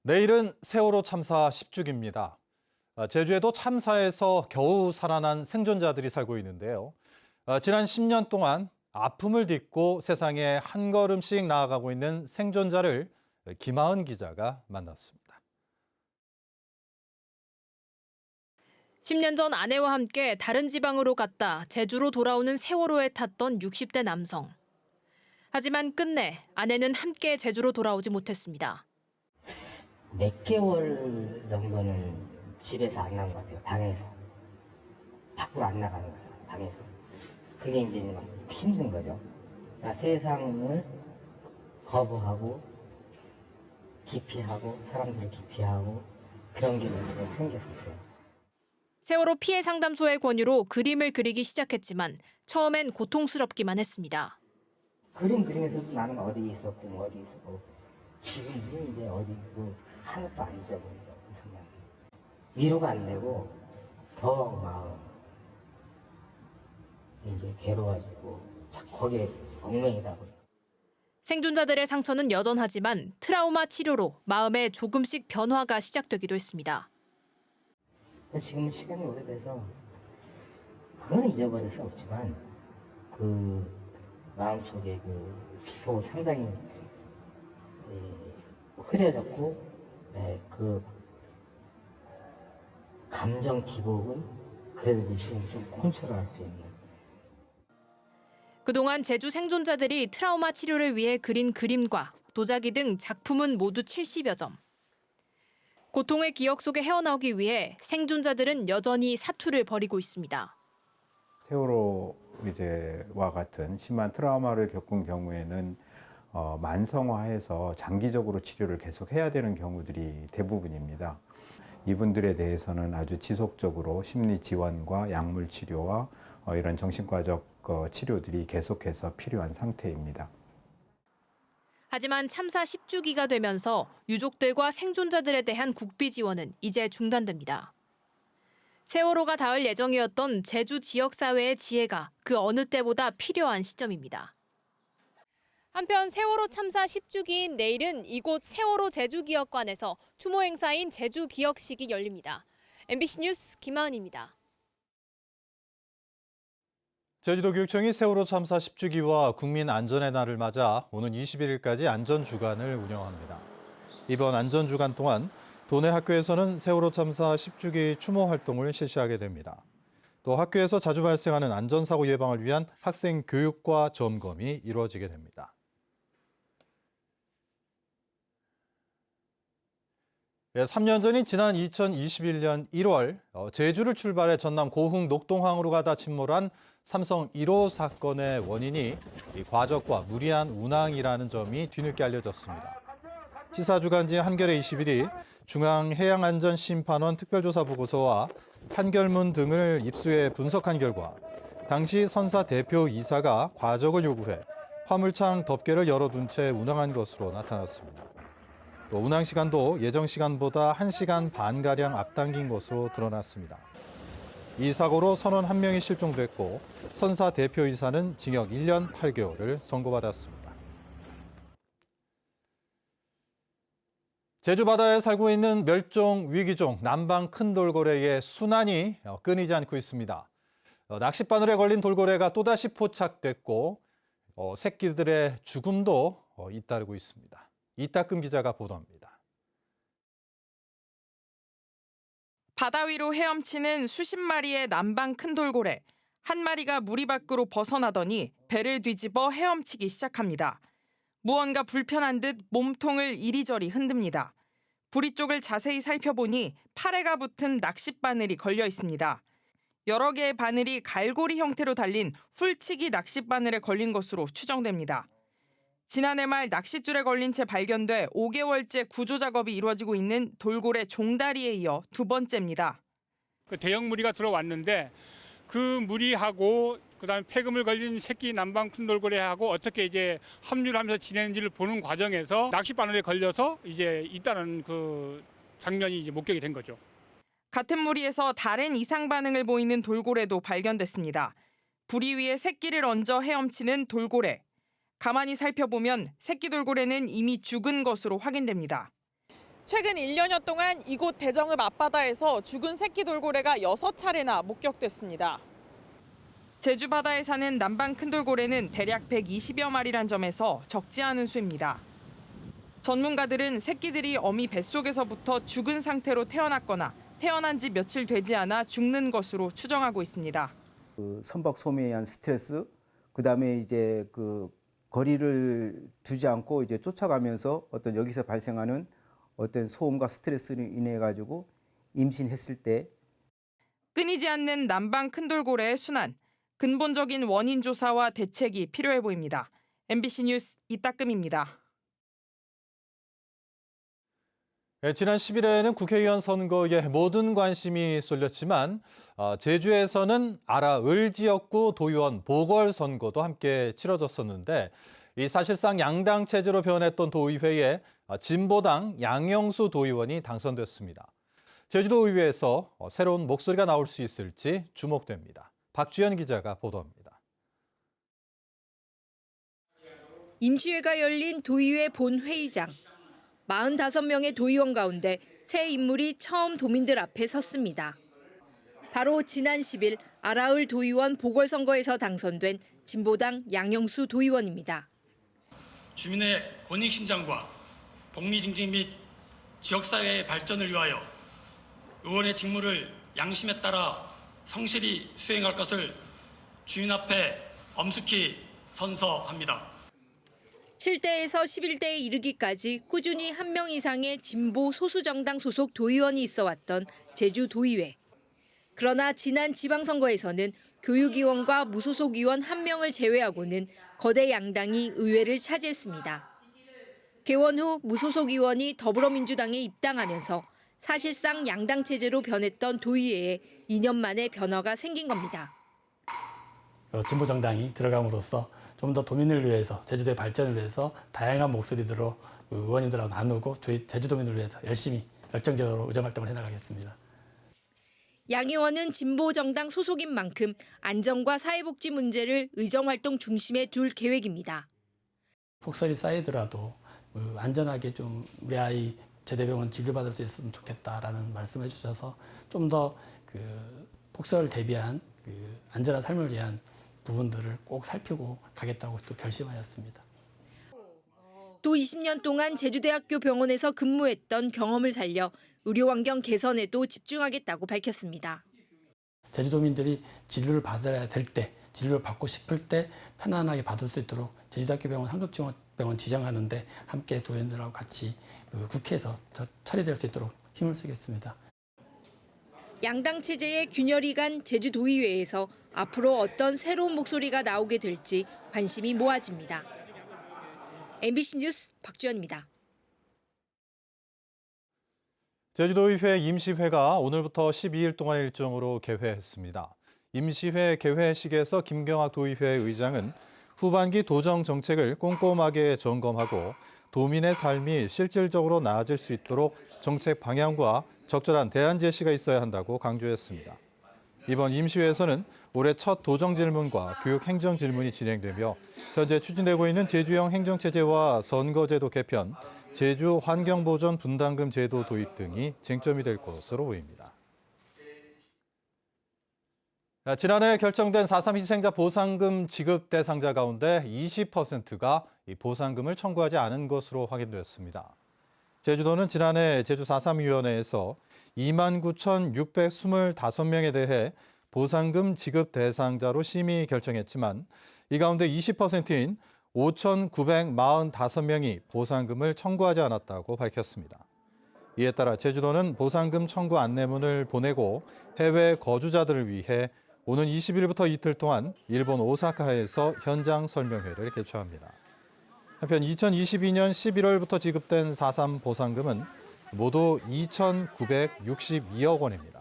내일은 세월호 참사 10주기입니다. 제주에도 참사에서 겨우 살아난 생존자들이 살고 있는데요. 지난 10년 동안 아픔을 딛고 세상에 한 걸음씩 나아가고 있는 생존자를 김하은 기자가 만났습니다. 10년 전 아내와 함께 다른 지방으로 갔다 제주로 돌아오는 세월호에 탔던 60대 남성. 하지만 끝내 아내는 함께 제주로 돌아오지 못했습니다. 몇 개월 정도는 집에서 안 나온 것 같아요. 방에서. 밖으로 안 나가는 거예요. 방에서. 그게 이제 막 힘든 거죠. 그러니까 세상을 거부하고 기피하고 사람들을 기피하고 그런 게 문제가 생겼었어요. 세월호 피해 상담소의 권유로 그림을 그리기 시작했지만 처음엔 고통스럽기만 했습니다. 그림 그리면서도 나는 어디 있었고 뭐 어디 있었고 지금은 이제 어디 있고 하나도 안 잊어버리죠. 그 순간. 위로가 안 되고 더 마음 이제 괴로워지고 자꾸 거기에 얽매이다 보니까. 생존자들의 상처는 여전하지만 트라우마 치료로 마음에 조금씩 변화가 시작되기도 했습니다. 지금은 시간이 오래돼서 그거는 잊어버릴 수 없지만 그 마음속에 그 기포 상당히 흐려졌고 그 감정 기복은 그래도 지금 좀 컨트롤할 수 있는. 그동안 제주 생존자들이 트라우마 치료를 위해 그린 그림과 도자기 등 작품은 모두 70여 점. 고통의 기억 속에 헤어나오기 위해 생존자들은 여전히 사투를 벌이고 있습니다. 세월호와 같은 심한 트라우마를 겪은 경우에는 만성화해서 장기적으로 치료를 계속 해야 되는 경우들이 대부분입니다. 이분들에 대해서는 아주 지속적으로 심리 지원과 약물 치료와 이런 정신과적 치료들이 계속해서 필요한 상태입니다. 하지만 참사 10주기가 되면서 유족들과 생존자들에 대한 국비 지원은 이제 중단됩니다. 세월호가 닿을 예정이었던 제주 지역사회의 지혜가 그 어느 때보다 필요한 시점입니다. 한편 세월호 참사 10주기인 내일은 이곳 세월호 제주기억관에서 추모 행사인 제주기억식이 열립니다. MBC 뉴스 김하은입니다. 제주도교육청이 세월호 참사 10주기와 국민 안전의 날을 맞아 오는 21일까지 안전주간을 운영합니다. 이번 안전주간 동안 도내 학교에서는 세월호 참사 10주기 추모 활동을 실시하게 됩니다. 또 학교에서 자주 발생하는 안전사고 예방을 위한 학생 교육과 점검이 이루어지게 됩니다. 3년 전인 지난 2021년 1월 제주를 출발해 전남 고흥 녹동항으로 가다 침몰한 삼성 1호 사건의 원인이 과적과 무리한 운항이라는 점이 뒤늦게 알려졌습니다. 시사주간지 한겨레 21이 중앙해양안전심판원 특별조사 보고서와 판결문 등을 입수해 분석한 결과 당시 선사 대표 이사가 과적을 요구해 화물창 덮개를 열어둔 채 운항한 것으로 나타났습니다. 또 운항 시간도 예정 시간보다 1시간 반가량 앞당긴 것으로 드러났습니다. 이 사고로 선원 1명이 실종됐고 선사 대표이사는 징역 1년 8개월을 선고받았습니다. 제주 바다에 살고 있는 멸종 위기종 남방 큰 돌고래의 순환이 끊이지 않고 있습니다. 낚싯바늘에 걸린 돌고래가 또다시 포착됐고 새끼들의 죽음도 잇따르고 있습니다. 이따금 기자가 보도합니다. 바다 위로 헤엄치는 수십 마리의 남방 큰 돌고래. 한 마리가 무리 밖으로 벗어나더니 배를 뒤집어 헤엄치기 시작합니다. 무언가 불편한 듯 몸통을 이리저리 흔듭니다. 부리 쪽을 자세히 살펴보니 파래가 붙은 낚싯바늘이 걸려 있습니다. 여러 개의 바늘이 갈고리 형태로 달린 훌치기 낚싯바늘에 걸린 것으로 추정됩니다. 지난해 말 낚싯줄에 걸린 채 발견돼 5개월째 구조 작업이 이루어지고 있는 돌고래 종다리에 이어 두 번째입니다. 대형 무리가 들어왔는데 그 무리하고 그다음에 폐금을 걸린 새끼 남방 큰 돌고래하고 어떻게 이제 합류를 하면서 지내는지를 보는 과정에서 낚싯바늘에 걸려서 이제 있다는 그 장면이 이제 목격이 된 거죠. 같은 무리에서 다른 이상 반응을 보이는 돌고래도 발견됐습니다. 부리 위에 새끼를 얹어 헤엄치는 돌고래. 가만히 살펴보면 새끼 돌고래는 이미 죽은 것으로 확인됩니다. 최근 1년여 동안 이곳 대정읍 앞바다에서 죽은 새끼 돌고래가 6차례나 목격됐습니다. 제주 바다에 사는 남방 큰 돌고래는 대략 120여 마리란 점에서 적지 않은 수입니다. 전문가들은 새끼들이 어미 뱃속에서부터 죽은 상태로 태어났거나 태어난 지 며칠 되지 않아 죽는 것으로 추정하고 있습니다. 그 선박 소음에 의한 스트레스, 그다음에 이제 그 거리를 두지 않고 이제 쫓아가면서 어떤 여기서 발생하는 어떤 소음과 스트레스로 인해 가지고 임신했을 때 끊이지 않는 남방 큰 돌고래의 순환, 근본적인 원인 조사와 대책이 필요해 보입니다. MBC 뉴스 이따금입니다. 지난 10일에는 국회의원 선거에 모든 관심이 쏠렸지만 제주에서는 아라을 지역구 도의원 보궐선거도 함께 치러졌었는데 이 사실상 양당 체제로 변했던 도의회에 진보당 양영수 도의원이 당선됐습니다. 제주도의회에서 새로운 목소리가 나올 수 있을지 주목됩니다. 박주연 기자가 보도합니다. 임시회가 열린 도의회 본회의장. 45명의 도의원 가운데 새 인물이 처음 도민들 앞에 섰습니다. 바로 지난 10일 아라을 도의원 보궐선거에서 당선된 진보당 양영수 도의원입니다. 주민의 권익신장과 복리증진 및 지역사회의 발전을 위하여 의원의 직무를 양심에 따라 성실히 수행할 것을 주민 앞에 엄숙히 선서합니다. 7대에서 11대에 이르기까지 꾸준히 1명 이상의 진보 소수정당 소속 도의원이 있어왔던 제주도의회. 그러나 지난 지방선거에서는 교육위원과 무소속 의원 1명을 제외하고는 거대 양당이 의회를 차지했습니다. 개원 후 무소속 의원이 더불어민주당에 입당하면서 사실상 양당 체제로 변했던 도의회에 2년 만에 변화가 생긴 겁니다. 진보 정당이 들어감으로써 좀 더 도민을 위해서, 제주도의 발전을 위해서 다양한 목소리들로 의원님들하고 나누고 저희 제주도민을 위해서 열심히 열정적으로 의정활동을 해나가겠습니다. 양 의원은 진보 정당 소속인 만큼 안전과 사회복지 문제를 의정활동 중심에 둘 계획입니다. 폭설이 쌓이더라도 안전하게 좀 우리 아이 제대병원 진료받을 수 있으면 좋겠다라는 말씀을 해주셔서 좀 더 폭설 대비한 안전한 삶을 위한 부분들을 꼭 살피고 가겠다고 또 결심하였습니다. 또 20년 동안 제주대학교 병원에서 근무했던 경험을 살려 의료 환경 개선에도 집중하겠다고 밝혔습니다. 제주도민들이 진료를 받아야 될 때, 진료를 받고 싶을 때 편안하게 받을 수 있도록 제주대학교 병원 한국병원 지정하는데 함께 도의원들하고 같이 국회에서 처리될 수 있도록 힘을 쓰겠습니다. 양당 체제의 균열이 간 제주도의회에서 앞으로 어떤 새로운 목소리가 나오게 될지 관심이 모아집니다. MBC 뉴스 박주연입니다. 제주도의회 임시회가 오늘부터 12일 동안 일정으로 개회했습니다. 임시회 개회식에서 김경학 도의회 의장은 후반기 도정 정책을 꼼꼼하게 점검하고 도민의 삶이 실질적으로 나아질 수 있도록 정책 방향과 적절한 대안 제시가 있어야 한다고 강조했습니다. 이번 임시회에서는 올해 첫 도정 질문과 교육 행정 질문이 진행되며 현재 추진되고 있는 제주형 행정체제와 선거제도 개편, 제주 환경보전 분담금 제도 도입 등이 쟁점이 될 것으로 보입니다. 지난해 결정된 4.3 희생자 보상금 지급 대상자 가운데 20%가 이 보상금을 청구하지 않은 것으로 확인됐습니다. 제주도는 지난해 제주 4.3위원회에서 29,625명에 대해 보상금 지급 대상자로 심의 결정했지만 이 가운데 20%인 5,945명이 보상금을 청구하지 않았다고 밝혔습니다. 이에 따라 제주도는 보상금 청구 안내문을 보내고 해외 거주자들을 위해 오는 20일부터 이틀 동안 일본 오사카에서 현장 설명회를 개최합니다. 한편 2022년 11월부터 지급된 4.3 보상금은 모두 2,962억 원입니다.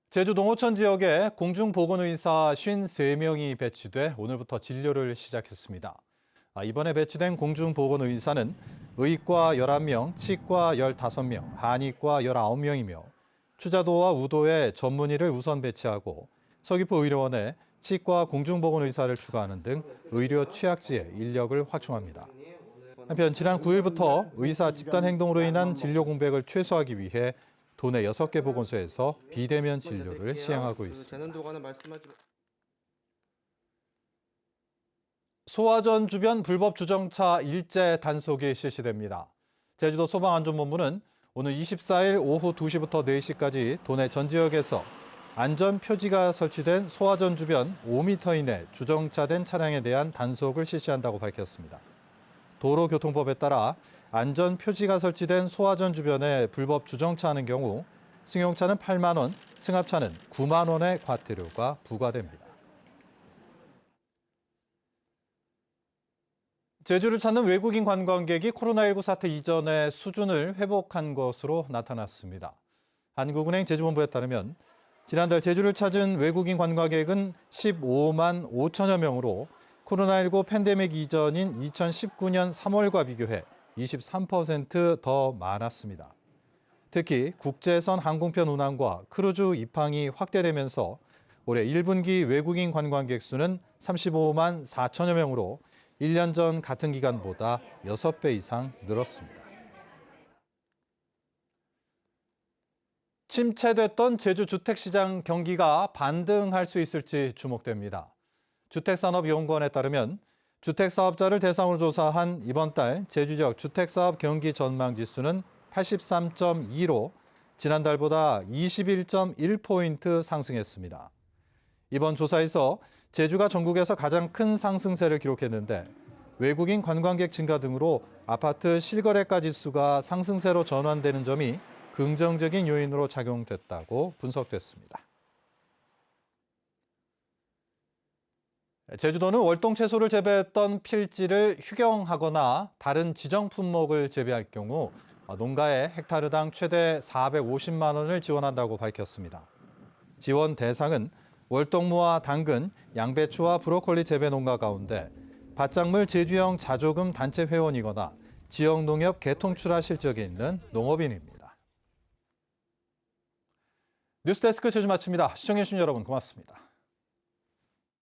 제주 동호천 지역에 공중보건의사 53명이 배치돼 오늘부터 진료를 시작했습니다. 이번에 배치된 공중보건의사는 의과 11명, 치과 15명, 한의과 19명이며 추자도와 우도에 전문의를 우선 배치하고 서귀포 의료원에 치과 공중보건의사를 추가하는 등 의료 취약지에 인력을 확충합니다. 한편 지난 9일부터 의사 집단 행동으로 인한 진료 공백을 최소화하기 위해 도내 6개 보건소에서 비대면 진료를 시행하고 있습니다. 소화전 주변 불법 주정차 일제 단속이 실시됩니다. 제주도 소방안전본부는 오늘 24일 오후 2시부터 4시까지 도내 전 지역에서 안전 표지가 설치된 소화전 주변 5m 이내 주정차된 차량에 대한 단속을 실시한다고 밝혔습니다. 도로교통법에 따라 안전 표지가 설치된 소화전 주변에 불법 주정차하는 경우 승용차는 8만 원, 승합차는 9만 원의 과태료가 부과됩니다. 제주를 찾는 외국인 관광객이 코로나19 사태 이전의 수준을 회복한 것으로 나타났습니다. 한국은행 제주본부에 따르면 지난달 제주를 찾은 외국인 관광객은 15만 5천여 명으로 코로나19 팬데믹 이전인 2019년 3월과 비교해 23% 더 많았습니다. 특히 국제선 항공편 운항과 크루즈 입항이 확대되면서 올해 1분기 외국인 관광객 수는 35만 4천여 명으로 1년 전 같은 기간보다 6배 이상 늘었습니다. 침체됐던 제주 주택시장 경기가 반등할 수 있을지 주목됩니다. 주택산업연구원에 따르면 주택사업자를 대상으로 조사한 이번 달 제주 지역 주택사업 경기 전망 지수는 83.2로 지난달보다 21.1포인트 상승했습니다. 이번 조사에서 제주가 전국에서 가장 큰 상승세를 기록했는데 외국인 관광객 증가 등으로 아파트 실거래가 지수가 상승세로 전환되는 점이 긍정적인 요인으로 작용됐다고 분석됐습니다. 제주도는 월동 채소를 재배했던 필지를 휴경하거나 다른 지정 품목을 재배할 경우 농가에 헥타르당 최대 450만 원을 지원한다고 밝혔습니다. 지원 대상은 월동무와 당근, 양배추와 브로콜리 재배 농가 가운데 밭작물 제주형 자조금 단체 회원이거나 지역농협 개통출하 실적이 있는 농업인입니다. 뉴스데스크 제주 마칩니다. 시청해주신 여러분 고맙습니다.